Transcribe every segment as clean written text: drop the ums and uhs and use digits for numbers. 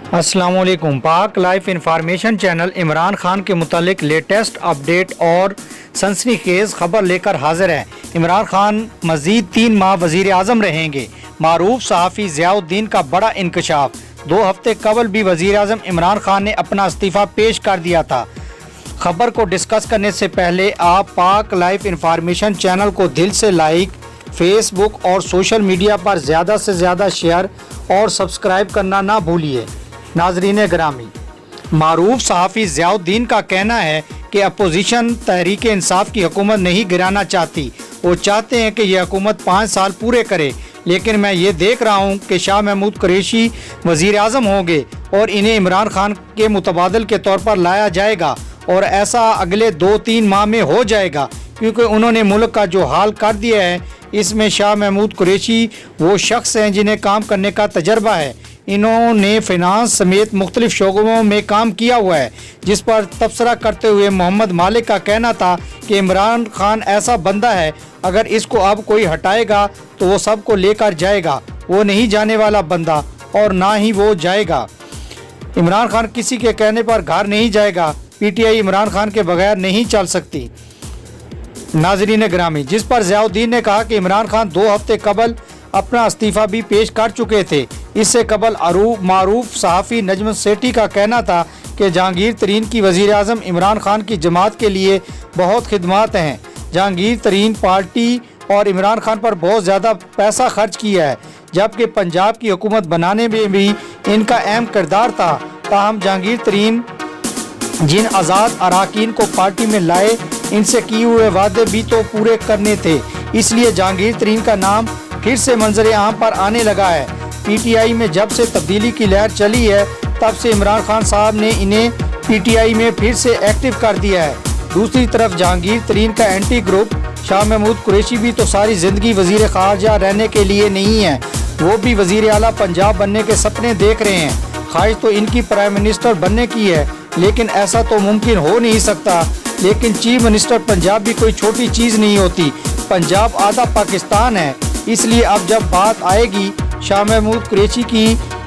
अस्सलाम वालेकुम। पाक life information channel Imran Khan के मुतालिक लेटेस्ट अपडेट और सनसनीखेज खबर लेकर हाजिर है। इमरान खान मजीद 3 माह वजीर आज़म रहेंगे। मारूफ सहाफ़ी ज़ियाउद्दीन का बड़ा इंकशाफ। 2 हफ्ते कबल भी वजीर आज़म इमरान खान ने अपना इस्तीफ़ा पेश कर दिया था। खबर को डिस्कस करने से पहले आप पाक लाइफ इंफॉर्मेशन चैनल को दिल से लाइक, फेसबुक और सोशल मीडिया पर ज़्यादा से ज़्यादा शेयर और सब्सक्राइब करना ना भूलिए। नाजरीन ग्रामी, मारूफ सहाफ़ी ज़ियाउद्दीन का कहना है कि अपोजिशन तहरीक इंसाफ की हुकूमत नहीं गिराना चाहती। वो चाहते हैं कि यह हुकूमत 5 साल पूरे करे, लेकिन मैं ये देख रहा हूँ कि शाह महमूद कुरैशी वज़ीर आज़म होंगे और इन्हें इमरान खान के मुतबादल के तौर पर लाया जाएगा और ऐसा अगले 2-3 माह में हो जाएगा, क्योंकि उन्होंने मुल्क का जो हाल कर दिया है इसमें शाह महमूद कुरैशी वो शख्स हैं जिन्हें काम करने का तजर्बा है। इन्होंने फिनांस समेत मुख्तलिफ शोबों में काम किया हुआ है, जिस पर तबसरा करते हुए मोहम्मद मालिक का कहना था कि इमरान खान ऐसा बंदा है, अगर इसको अब कोई हटाएगा तो वो सबको लेकर जाएगा। वो नहीं जाने वाला बंदा और ना ही वो जाएगा। इमरान खान किसी के कहने पर घर नहीं जाएगा। पीटीआई इमरान खान के बगैर नहीं चल सकती। नाजरीन ग्रामी, जिस पर ज़ियाउद्दीन ने कहा कि इमरान खान 2 हफ्ते कबल अपना इस्तीफ़ा भी पेश कर चुके थे। इससे कबल मारूफ सहाफ़ी नजम सेठी का कहना था कि जहांगीर तरीन की वज़ीर आज़म इमरान खान की जमात के लिए बहुत खिदमात हैं। जहांगीर तरीन पार्टी और इमरान खान पर बहुत ज़्यादा पैसा खर्च किया है, जबकि पंजाब की हुकूमत बनाने में भी इनका अहम किरदार था। ताहम जहांगीर तरीन जिन आज़ाद अरकान को पार्टी में लाए, इनसे किए हुए वादे भी तो पूरे करने थे। इसलिए जहांगीर तरीन का नाम फिर से मंजर आम पर आने लगा है। पीटीआई में जब से तब्दीली की लहर चली है, तब से इमरान खान साहब ने इन्हें पीटीआई में फिर से एक्टिव कर दिया है। दूसरी तरफ जहांगीर तरीन का एंटी ग्रुप शाह महमूद कुरैशी भी तो सारी ज़िंदगी वज़ीर ख़ारजा रहने के लिए नहीं है। वो भी वज़ीर आला पंजाब बनने के सपने देख रहे हैं। ख्वाहिश तो इनकी प्राइम मिनिस्टर बनने की है, लेकिन ऐसा तो मुमकिन हो नहीं सकता। लेकिन चीफ मिनिस्टर पंजाब भी कोई छोटी चीज़ नहीं होती। पंजाब आधा पाकिस्तान है। इसलिए अब जब बात आएगी शाह महमूद कुरैशी की,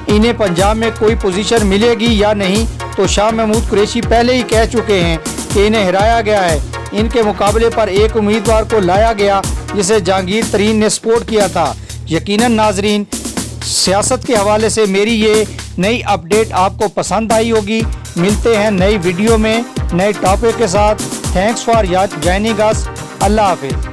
इन्हें पंजाब में कोई पोजीशन मिलेगी या नहीं, तो शाह महमूद कुरैशी पहले ही कह चुके हैं कि इन्हें हिराया गया है। इनके मुकाबले पर एक उम्मीदवार को लाया गया जिसे जहांगीर तरीन ने सपोर्ट किया था। यकीनन नाजरीन, सियासत के हवाले से मेरी ये नई अपडेट आपको पसंद आई होगी। मिलते हैं नई वीडियो में नए टॉपिक के साथ। Thanks for joining us. अल्लाह हाफिज़।